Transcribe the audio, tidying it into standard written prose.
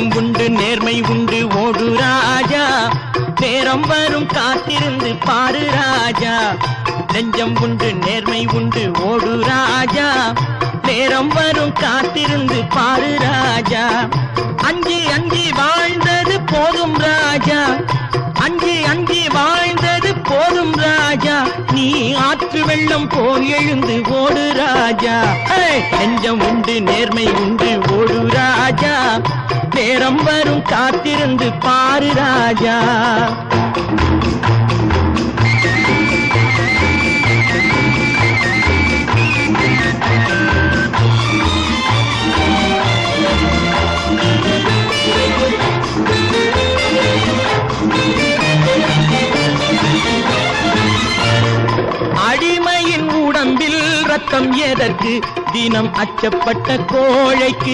நெஞ்சம் உண்டு நேர்மை உண்டு ஓடு ராஜா, நேரம் வரும் காத்திருந்து பாரு ராஜா. நெஞ்சம் உண்டு நேர்மை உண்டு ஓடு ராஜா, நேரம் வரும் காத்திருந்து பாரு ராஜா. அஞ்சி அஞ்சி வாழ்ந்தது போதும் ராஜா, அஞ்சி அஞ்சி வாழ்ந்தது போதும் ராஜா. நீ ஆற்று வெள்ளம் போல் எழுந்து ஓடு ராஜா. நெஞ்சம் உண்டு நேர்மை உண்டு ஓடு ராஜா, நேரம் வரும் காத்திருந்து பாரு ராஜா. அடிமையின் உடம்பில் ரத்தம் எதற்கு, தினம் அச்சப்பட்ட கோழைக்கு